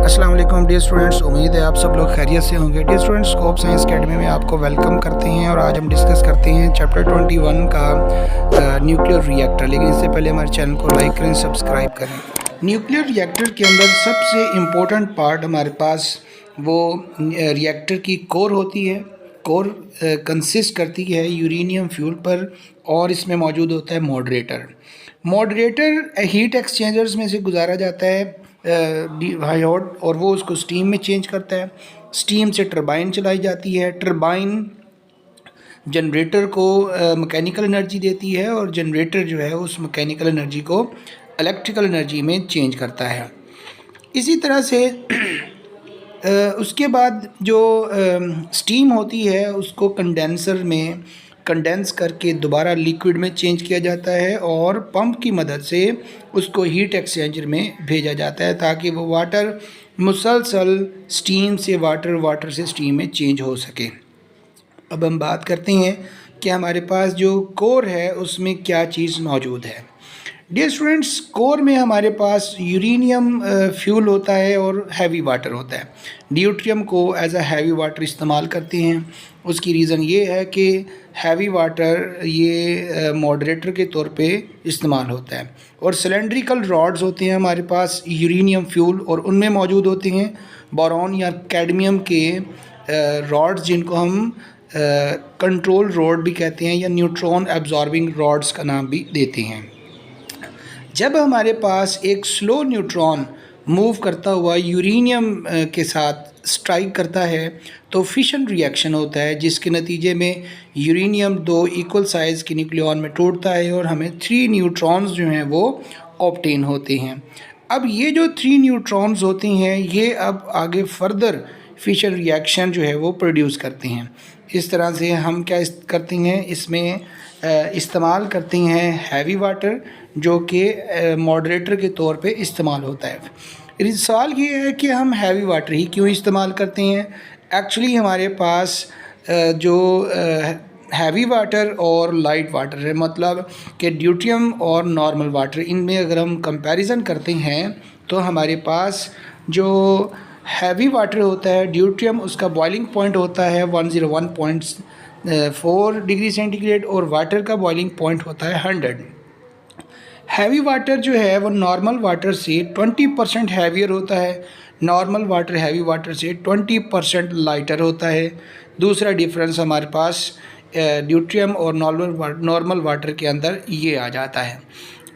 अस्सलाम वालेकुम dear students, उम्मीद है आप सब लोग खैरियत से होंगे। Dear students, scope science academy में आपको वेलकम करते हैं और आज हम डिस्कस करते हैं चैप्टर 21 का न्यूक्लियर रिएक्टर। लेकिन इससे पहले हमारे चैनल को लाइक करें, सब्सक्राइब करें। न्यूक्लियर रिएक्टर के अंदर सबसे इम्पोर्टेंट पार्ट हमारे पास वो रिएक्टर की कोर होती है। कोर कंसिस्ट करती है यूरेनियम फ्यूल पर और इसमें मौजूद होता है मॉडरेटर। मॉडरेटर हीट एक्सचेंजर्स में से गुजारा जाता है हाई हॉट और वो उसको स्टीम में चेंज करता है। स्टीम से टरबाइन चलाई जाती है। टरबाइन जनरेटर को मैकेनिकल एनर्जी देती है और जनरेटर जो है उस मैकेनिकल एनर्जी को इलेक्ट्रिकल एनर्जी में चेंज करता है। इसी तरह से उसके बाद जो स्टीम होती है उसको कंडेंसर में कंडेंस करके दोबारा लिक्विड में चेंज किया जाता है और पंप की मदद से उसको हीट एक्सचेंजर में भेजा जाता है ताकि वो वाटर मुसलसल स्टीम से वाटर, वाटर से स्टीम में चेंज हो सके। अब हम बात करते हैं कि हमारे पास जो कोर है उसमें क्या चीज़ मौजूद है। डियर स्टूडेंट्स, कोर में हमारे पास यूरेनियम फ्यूल होता है और हैवी वाटर होता है। ड्यूट्रियम को एज अ हैवी वाटर इस्तेमाल करते हैं। उसकी रीज़न ये है कि हैवी वाटर ये मॉडरेटर के तौर पे इस्तेमाल होता है। और सिलेंड्रिकल रॉड्स होते हैं हमारे पास यूरेनियम फ्यूल और उनमें मौजूद होते हैं बोरॉन या कैडमियम के रॉड्स, जिनको हम कंट्रोल रॉड भी कहते हैं या न्यूट्रॉन एब्जॉर्बिंग रॉड्स का नाम भी देते हैं। जब हमारे पास एक स्लो न्यूट्रॉन मूव करता हुआ यूरेनियम के साथ स्ट्राइक करता है तो फिशन रिएक्शन होता है, जिसके नतीजे में यूरेनियम 2 इक्वल साइज़ के न्यूक्लियॉन में टूटता है और हमें 3 न्यूट्रॉन्स जो हैं वो ऑब्टेन होते हैं। अब ये जो 3 न्यूट्रॉन्स होते हैं ये अब आगे फर्दर फिशन रिएक्शन जो है वो प्रोड्यूस करते हैं। इस तरह से हम क्या करते हैं, इसमें इस्तेमाल करते हैं हैवी वाटर जो कि मॉडरेटर के तौर पे इस्तेमाल होता है। सवाल ये है कि हम हैवी वाटर ही क्यों इस्तेमाल करते हैं। एक्चुअली हमारे पास जो हैवी वाटर और लाइट वाटर है, मतलब कि ड्यूट्रियम और नॉर्मल वाटर, इनमें अगर हम कंपैरिजन करते हैं तो हमारे पास जो हैवी वाटर होता है ड्यूट्रियम, उसका बॉइलिंग पॉइंट होता है 101.4 डिग्री सेंटीग्रेड और वाटर का बॉइलिंग पॉइंट होता है 100। हैवी वाटर जो है वो नॉर्मल वाटर से 20% हैवियर होता है। नॉर्मल वाटर हैवी वाटर से 20% लाइटर होता है। दूसरा डिफरेंस हमारे पास ड्यूट्रियम और नॉर्मल वाटर के अंदर ये आ जाता है।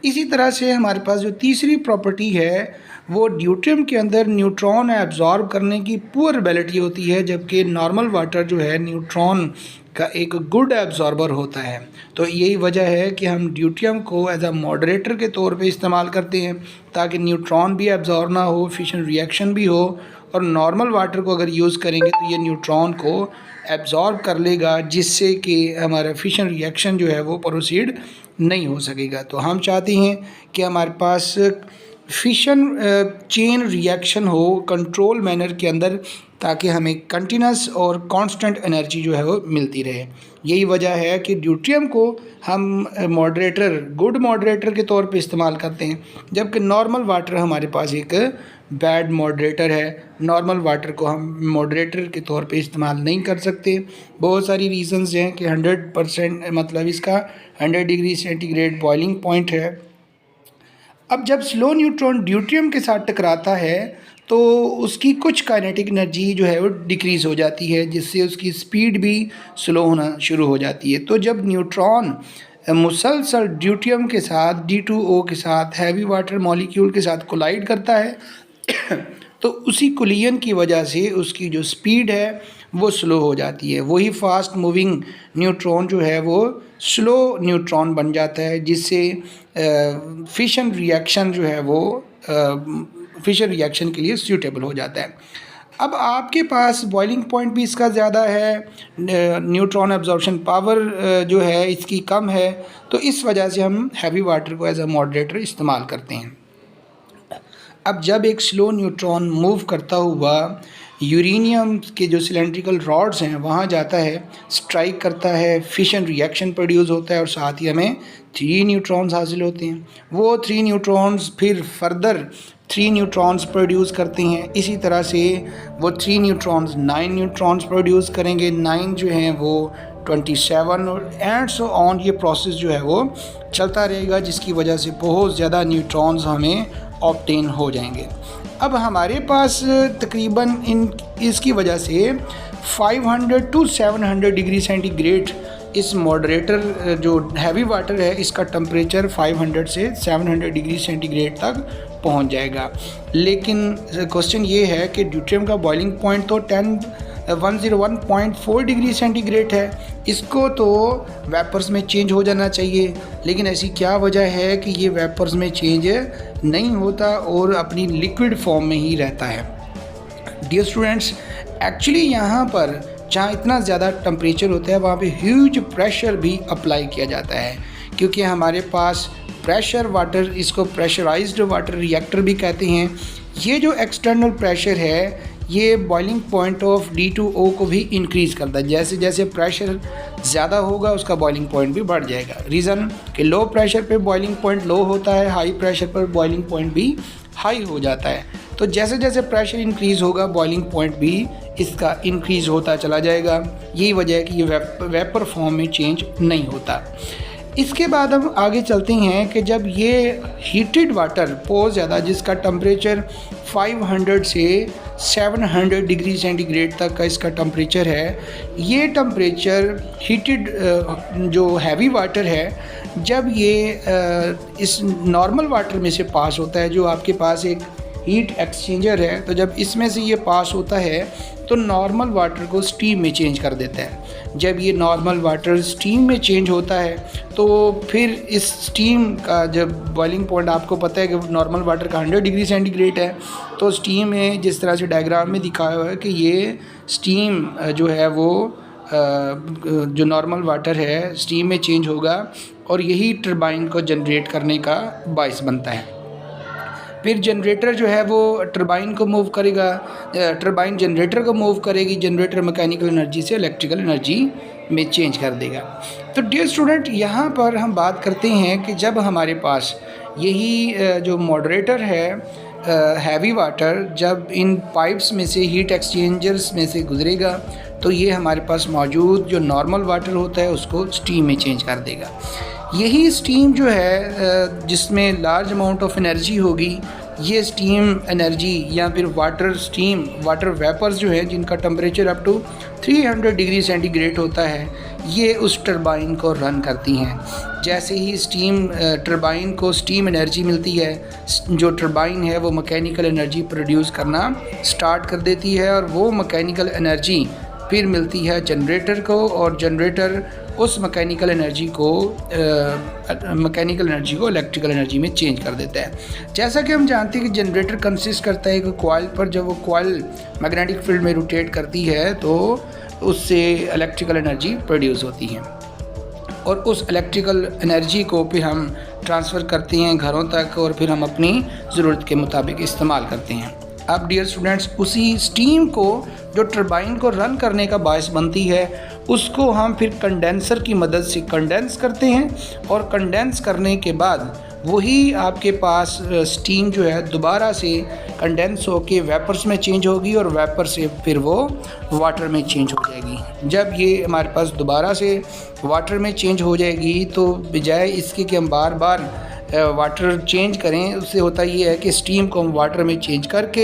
इसी तरह से हमारे पास जो तीसरी प्रॉपर्टी है वो ड्यूट्रियम के अंदर न्यूट्रॉन एब्जॉर्ब करने की पुअर एबिलिटी होती है, जबकि नॉर्मल वाटर जो है न्यूट्रॉन का एक गुड एब्जॉर्बर होता है। तो यही वजह है कि हम ड्यूट्रियम को एज अ मॉडरेटर के तौर पे इस्तेमाल करते हैं ताकि न्यूट्रॉन भी एब्जॉर्ब ना हो, फिशन रिएक्शन भी हो। और नॉर्मल वाटर को अगर यूज़ करेंगे तो ये न्यूट्रॉन को एब्जॉर्ब कर लेगा, जिससे कि हमारा फिशन रिएक्शन जो है वो प्रोसीड नहीं हो सकेगा। तो हम चाहते हैं कि हमारे पास फिशन चेन रिएक्शन हो कंट्रोल मैनर के अंदर, ताकि हमें कंटिन्यूस और कांस्टेंट एनर्जी जो है वो मिलती रहे। यही वजह है कि ड्यूट्रियम को हम मॉडरेटर, गुड मॉडरेटर के तौर पे इस्तेमाल करते हैं, जबकि नॉर्मल वाटर हमारे पास एक बैड मॉडरेटर है। नॉर्मल वाटर को हम मॉडरेटर के तौर पे इस्तेमाल नहीं कर सकते। बहुत सारी रीज़न्स हैं कि 100% मतलब इसका 100 डिग्री सेंटीग्रेड बॉइलिंग पॉइंट है। अब जब स्लो न्यूट्रॉन ड्यूट्रियम के साथ टकराता है तो उसकी कुछ काइनेटिक एनर्जी जो है वो डिक्रीज़ हो जाती है, जिससे उसकी स्पीड भी स्लो होना शुरू हो जाती है। तो जब न्यूट्रॉन मुसलसल ड्यूट्रियम के साथ D2O के साथ हैवी वाटर मॉलिक्यूल के साथ कोलाइड करता है तो उसी कोलिजन की वजह से उसकी जो स्पीड है वो स्लो हो जाती है। वही फास्ट मूविंग न्यूट्रॉन जो है वो स्लो न्यूट्रॉन बन जाता है, जिससे फिशन रिएक्शन जो है वो फिशन रिएक्शन के लिए सूटेबल हो जाता है। अब आपके पास बॉइलिंग पॉइंट भी इसका ज़्यादा है, न्यूट्रॉन एब्जॉर्प्शन पावर जो है इसकी कम है, तो इस वजह से हम हैवी वाटर को एज अ मॉडरेटर इस्तेमाल करते हैं। अब जब एक स्लो न्यूट्रॉन मूव करता हुआ यूरेनियम के जो सिलेंड्रिकल रॉड्स हैं वहाँ जाता है, स्ट्राइक करता है, फिशन रिएक्शन प्रोड्यूस होता है और साथ ही हमें 3 न्यूट्रॉन्स हासिल होते हैं। वो 3 न्यूट्रॉन्स फिर फर्दर 3 न्यूट्रॉन्स प्रोड्यूस करते हैं। इसी तरह से वो 3 न्यूट्रॉन्स 9 न्यूट्रॉन्स प्रोड्यूस करेंगे, 9 जो हैं वो 27 और एंड सो ऑन। ये प्रोसेस जो है वो चलता रहेगा, जिसकी वजह से बहुत ज़्यादा न्यूट्रॉन्स हमें ऑब्टेन हो जाएंगे। अब हमारे पास तकरीबन इसकी वजह से 500 टू 700 डिग्री सेंटीग्रेड इस मॉडरेटर जो हैवी वाटर है इसका टेम्परेचर 500 से 700 डिग्री सेंटीग्रेड तक पहुंच जाएगा। लेकिन क्वेश्चन ये है कि ड्यूटेरियम का बॉइलिंग पॉइंट तो 101.4 डिग्री सेंटीग्रेड है, इसको तो वेपर्स में चेंज हो जाना चाहिए, लेकिन ऐसी क्या वजह है कि ये वेपर्स में चेंज नहीं होता और अपनी लिक्विड फॉर्म में ही रहता है। डियर स्टूडेंट्स, एक्चुअली यहाँ पर जहाँ इतना ज़्यादा टेम्परेचर होता है वहाँ पे ह्यूज प्रेशर भी अप्लाई किया जाता है, क्योंकि हमारे पास प्रेशर वाटर, इसको प्रेशराइज्ड वाटर रिएक्टर भी कहते हैं। ये जो एक्सटर्नल प्रेशर है ये बॉइलिंग पॉइंट ऑफ D2O को भी इंक्रीज़ करता है। जैसे जैसे प्रेशर ज़्यादा होगा उसका बॉइलिंग पॉइंट भी बढ़ जाएगा। रीज़न कि लो प्रेशर पे बॉइलिंग पॉइंट लो होता है, हाई प्रेशर पर बॉइलिंग पॉइंट भी हाई हो जाता है। तो जैसे जैसे प्रेशर इंक्रीज़ होगा बॉइलिंग पॉइंट भी इसका इंक्रीज़ होता चला जाएगा। यही वजह है कि ये वेपर फॉर्म में चेंज नहीं होता। इसके बाद हम आगे चलते हैं कि जब ये हीटेड वाटर बहुत ज़्यादा, जिसका टेम्परेचर 500 से 700 डिग्री सेंटीग्रेड तक का इसका टेम्परेचर है, ये टेम्परेचर हीटेड जो हैवी वाटर है जब ये इस नॉर्मल वाटर में से पास होता है, जो आपके पास एक हीट एक्सचेंजर है, तो जब इसमें से ये पास होता है तो नॉर्मल वाटर को स्टीम में चेंज कर देता है। जब ये नॉर्मल वाटर स्टीम में चेंज होता है तो फिर इस स्टीम का जब बॉइलिंग पॉइंट, आपको पता है कि नॉर्मल वाटर का 100 डिग्री सेंटीग्रेड है, तो स्टीम में जिस तरह से डायग्राम में दिखाया हुआ है कि ये स्टीम जो है वो जो नॉर्मल वाटर है स्टीम में चेंज होगा और यही टरबाइन को जनरेट करने का बायस बनता है। फिर जनरेटर जो है वो टरबाइन को मूव करेगा, टरबाइन जनरेटर को मूव करेगी, जनरेटर मैकेनिकल एनर्जी से इलेक्ट्रिकल एनर्जी में चेंज कर देगा। तो डियर स्टूडेंट, यहाँ पर हम बात करते हैं कि जब हमारे पास यही जो मॉडरेटर है हैवी वाटर जब इन पाइप्स में से हीट एक्सचेंजर्स में से गुजरेगा तो ये हमारे पास मौजूद जो नॉर्मल वाटर होता है उसको स्टीम में चेंज कर देगा। यही स्टीम जो है जिसमें लार्ज अमाउंट ऑफ एनर्जी होगी, ये स्टीम एनर्जी या फिर वाटर वेपर्स जो है जिनका temperature up to 300 degree centigrade होता है, ये उस टरबाइन को रन करती हैं। जैसे ही स्टीम टरबाइन को स्टीम एनर्जी मिलती है, जो टरबाइन है वो मैकेनिकल एनर्जी प्रोड्यूस करना स्टार्ट कर देती है और वो मैकेनिकल एनर्जी फिर मिलती है जनरेटर को और जनरेटर उस मैकेनिकल एनर्जी को इलेक्ट्रिकल एनर्जी में चेंज कर देता है। जैसा कि हम जानते हैं कि जनरेटर कंसिस्ट करता है कि कॉइल पर जब वो कॉइल मैग्नेटिक फील्ड में रोटेट करती है तो उससे इलेक्ट्रिकल एनर्जी प्रोड्यूस होती है और उस इलेक्ट्रिकल एनर्जी को फिर हम ट्रांसफ़र करते हैं घरों तक और फिर हम अपनी ज़रूरत के मुताबिक इस्तेमाल करते हैं। अब डियर स्टूडेंट्स, उसी स्टीम को जो टरबाइन को रन करने का बायस बनती है उसको हम फिर कंडेंसर की मदद से कंडेंस करते हैं और कंडेंस करने के बाद वही आपके पास स्टीम जो है दोबारा से कंडेंस होके वेपर्स में चेंज होगी और वेपर से फिर वो वाटर में चेंज हो जाएगी। जब ये हमारे पास दोबारा से वाटर में चेंज हो जाएगी तो बजाय इसके कि हम बार बार वाटर चेंज करें, उससे होता ये है कि स्टीम को हम वाटर में चेंज करके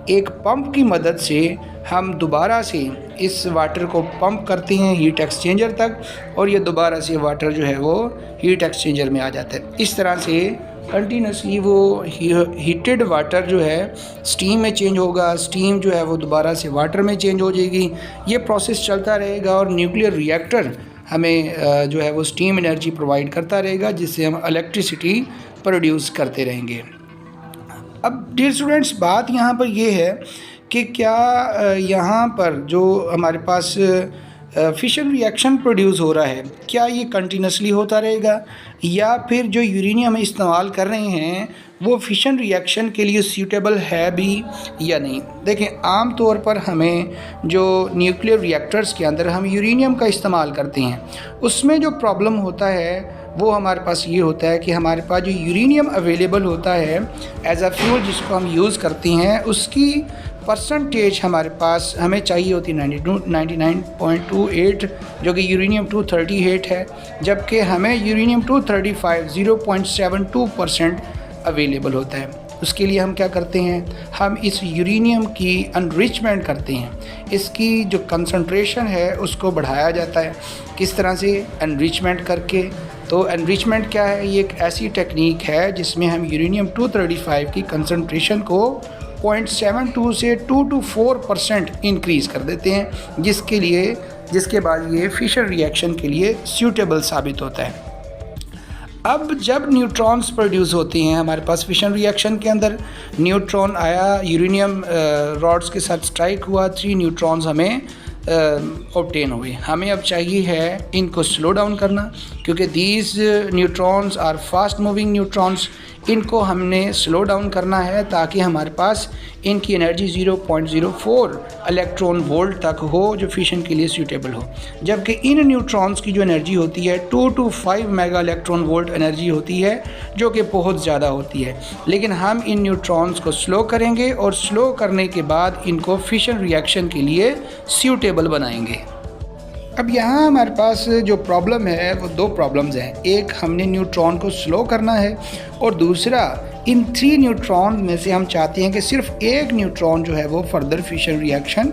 एक पंप की मदद से हम दोबारा से इस वाटर को पंप करते हैं हीट एक्सचेंजर तक और ये दोबारा से वाटर जो है वो हीट एक्सचेंजर में आ जाता है। इस तरह से कंटिन्यूसली वो हीटेड वाटर जो है स्टीम में चेंज होगा, स्टीम जो है वो दोबारा से वाटर में चेंज हो जाएगी। ये प्रोसेस चलता रहेगा और न्यूक्लियर रिएक्टर हमें जो है वो स्टीम एनर्जी प्रोवाइड करता रहेगा जिससे हम इलेक्ट्रिसिटी प्रोड्यूस करते रहेंगे। अब डियर स्टूडेंट्स, बात यहाँ पर ये है कि क्या यहाँ पर जो हमारे पास फिशन रिएक्शन प्रोड्यूस हो रहा है क्या ये कंटिन्यूसली होता रहेगा या फिर जो यूरेनियम इस्तेमाल कर रहे हैं वो फिशन रिएक्शन के लिए सूटेबल है भी या नहीं। देखें, आम तौर पर हमें जो न्यूक्लियर रिएक्टर्स के अंदर हम यूरेनियम का इस्तेमाल करते हैं उसमें जो प्रॉब्लम होता है वो हमारे पास ये होता है कि हमारे पास जो यूरेनियम अवेलेबल होता है एज अ फ्यूल जिसको हम यूज़ करते हैं, उसकी परसेंटेज हमारे पास हमें चाहिए होती है 99.28, जो कि यूरेनियम 238 है, जबकि हमें यूरेनियम 235 0.72% अवेलेबल होता है। उसके लिए हम क्या करते हैं, हम इस यूरेनियम की एनरिचमेंट करते हैं, इसकी जो कंसंट्रेशन है उसको बढ़ाया जाता है। किस तरह से? एनरिचमेंट करके। तो एनरिचमेंट क्या है? ये एक ऐसी टेक्निक है जिसमें हम यूरेनियम 235 की कंसंट्रेशन को 0.72 से 2 to 4% इंक्रीज़ कर देते हैं, जिसके बाद ये फिशर रिएक्शन के लिए सूटेबल साबित होता है। अब जब न्यूट्रॉन्स प्रोड्यूस होते हैं हमारे पास फिशन रिएक्शन के अंदर, न्यूट्रॉन आया, यूरेनियम रॉड्स के साथ स्ट्राइक हुआ, 3 न्यूट्रॉन्स हमें ऑब्टेन हुए। हमें अब चाहिए है इनको स्लो डाउन करना, क्योंकि these neutrons are fast moving neutrons. इनको हमने स्लो डाउन करना है ताकि हमारे पास इनकी एनर्जी 0.04 इलेक्ट्रॉन वोल्ट तक हो, जो फिशन के लिए सूटेबल हो। जबकि इन न्यूट्रॉन्स की जो एनर्जी होती है 2 to 5 mega electron volt energy होती है, जो कि बहुत ज़्यादा होती है। लेकिन हम इन न्यूट्रॉन्स को स्लो करेंगे और स्लो करने के बाद इनको फिशन रिएक्शन के लिए सूटेबल बनाएंगे। अब यहाँ हमारे पास जो प्रॉब्लम है वो 2 प्रॉब्लम्स हैं। एक, हमने न्यूट्रॉन को स्लो करना है, और दूसरा, इन 3 न्यूट्रॉन में से हम चाहते हैं कि सिर्फ एक न्यूट्रॉन जो है वो फर्दर फिशन रिएक्शन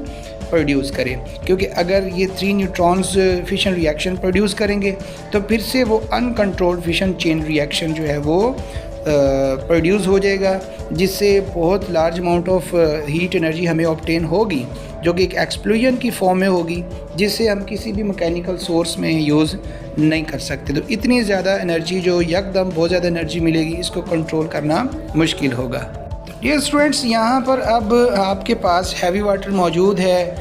प्रोड्यूस करे। क्योंकि अगर ये 3 न्यूट्रॉन्स फिशन रिएक्शन प्रोड्यूस करेंगे तो फिर से वो अनकंट्रोल्ड फिशन चेन रिएक्शन जो है वो प्रोड्यूस हो जाएगा, जिससे बहुत large amount of heat energy हमें ऑब्टेन होगी, जो कि एक एक्सप्लोजन की फॉर्म में होगी, जिससे हम किसी भी मैकेनिकल सोर्स में यूज़ नहीं कर सकते। तो इतनी ज़्यादा एनर्जी जो यकदम बहुत ज़्यादा एनर्जी मिलेगी, इसको कंट्रोल करना मुश्किल होगा। ये स्टूडेंट्स, यहाँ पर अब आपके पास हैवी वाटर मौजूद है,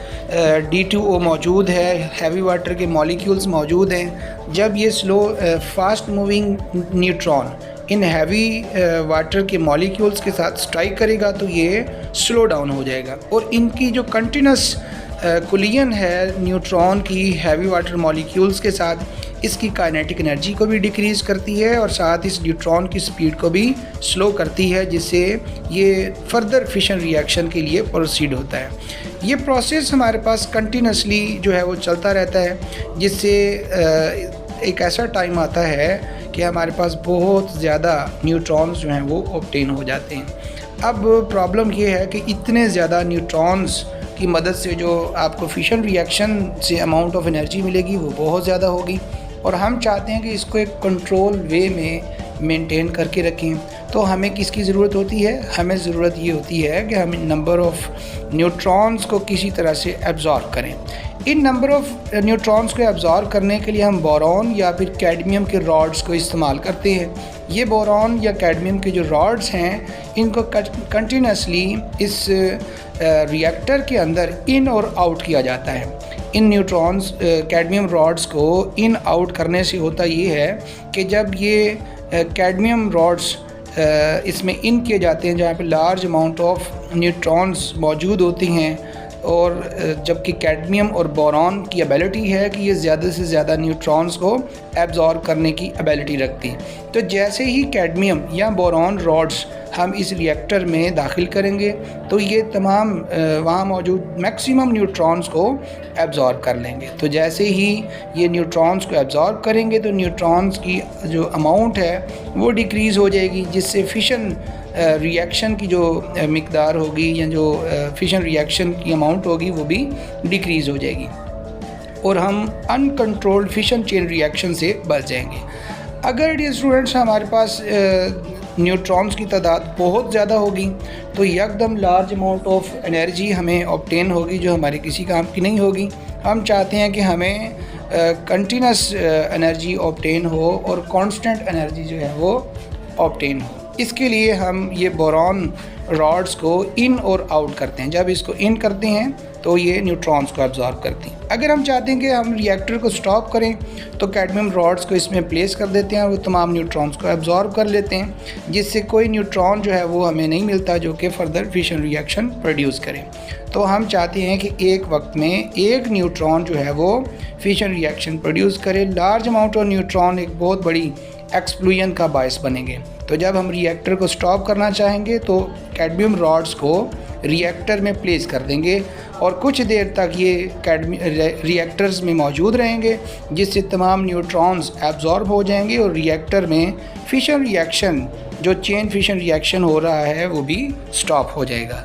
D2O मौजूद है, हैवी वाटर के मॉलिक्यूल्स मौजूद हैं। जब ये slow fast moving neutron in heavy water के मॉलिक्यूल्स के साथ स्ट्राइक करेगा तो ये स्लो डाउन हो जाएगा, और इनकी जो कंटिन्यूस कोलिजन है न्यूट्रॉन की हैवी वाटर मॉलिक्यूल्स के साथ, इसकी काइनेटिक एनर्जी को भी डिक्रीज़ करती है और साथ इस न्यूट्रॉन की स्पीड को भी स्लो करती है, जिससे ये फर्दर फिशन रिएक्शन के लिए प्रोसीड होता है। ये प्रोसेस हमारे पास कंटिन्यूसली जो है वो चलता रहता है, जिससे एक ऐसा टाइम आता है कि हमारे पास बहुत ज़्यादा न्यूट्रॉन्स जो हैं वो ऑब्टेन हो जाते हैं। अब प्रॉब्लम ये है कि इतने ज़्यादा न्यूट्रॉन्स की मदद से जो आपको फिशन रिएक्शन से अमाउंट ऑफ एनर्जी मिलेगी वो बहुत ज़्यादा होगी, और हम चाहते हैं कि इसको एक कंट्रोल वे में मेंटेन करके रखें। तो हमें किसकी ज़रूरत होती है? हमें ज़रूरत ये होती है कि हम इन नंबर ऑफ़ न्यूट्रॉन्स को किसी तरह से एब्जॉर्ब करें। इन नंबर ऑफ़ न्यूट्रॉन्स को एब्जॉर्ब करने के लिए हम बोरॉन या फिर कैडमियम के रॉड्स को इस्तेमाल करते हैं। ये बोरॉन या कैडमियम के जो रॉड्स हैं, इनको कंटिन्यूसली इस रिएक्टर के अंदर इन और आउट किया जाता है। इन न्यूट्रॉन्स कैडमियम रॉड्स को इन आउट करने से होता ये है कि जब ये कैडमियम रॉड्स इसमें इन किए जाते हैं, जहाँ पे लार्ज अमाउंट ऑफ न्यूट्रॉन्स मौजूद होती हैं, और जबकि कैडमियम और बोरॉन की एबिलिटी है कि ये ज़्यादा से ज़्यादा न्यूट्रॉन्स को एब्जॉर्ब करने की एबिलिटी रखती है। तो जैसे ही कैडमियम या बोरॉन रॉड्स हम इस रिएक्टर में दाखिल करेंगे तो ये तमाम वहाँ मौजूद मैक्सिमम न्यूट्रॉन्स को एब्जॉर्ब कर लेंगे। तो जैसे ही ये न्यूट्रॉन्स को एब्जॉर्ब करेंगे तो न्यूट्रॉन्स की जो अमाउंट है वो डिक्रीज़ हो जाएगी, जिससे फिशन रिएक्शन की जो मिकदार होगी या जो फिशन रिएक्शन की अमाउंट होगी वो भी डिक्रीज़ हो जाएगी, और हम अनकंट्रोल्ड फिशन चेन रिएक्शन से बच जाएंगे। अगर ये स्टूडेंट्स हमारे पास न्यूट्रॉन्स की तादाद बहुत ज़्यादा होगी तो एकदम लार्ज अमाउंट ऑफ एनर्जी हमें ऑब्टेन होगी, जो हमारे किसी काम की नहीं होगी। हम चाहते हैं कि हमें कंटिन्यूस एनर्जी ऑब्टेन हो और कांस्टेंट एनर्जी जो है वो ऑब्टेन हो। इसके लिए हम ये बोरॉन रॉड्स को इन और आउट करते हैं। जब इसको इन करते हैं तो ये न्यूट्रॉन्स को एब्जॉर्ब करती हैं। अगर हम चाहते हैं कि हम रिएक्टर को स्टॉप करें तो कैडमियम रॉड्स को इसमें प्लेस कर देते हैं और वो तमाम न्यूट्रॉन्स को एब्जॉर्ब कर लेते हैं, जिससे कोई न्यूट्रॉन जो है वो हमें नहीं मिलता जो कि फर्दर फिशन रिएक्शन प्रोड्यूस करे। तो हम चाहते हैं कि एक वक्त में एक न्यूट्रॉन जो है वो फिशन रिएक्शन प्रोड्यूस करे। लार्ज अमाउंट ऑफ न्यूट्रॉन एक बहुत बड़ी एक्सप्लोजन का बायस बनेंगे। तो जब हम रिएक्टर को स्टॉप करना चाहेंगे तो कैडमियम रॉड्स को रिएक्टर में प्लेस कर देंगे और कुछ देर तक ये रिएक्टर्स में मौजूद रहेंगे, जिससे तमाम न्यूट्रॉन्स एब्जॉर्ब हो जाएंगे और रिएक्टर में फिशन रिएक्शन, जो चेन फिशन रिएक्शन हो रहा है, वो भी स्टॉप हो जाएगा।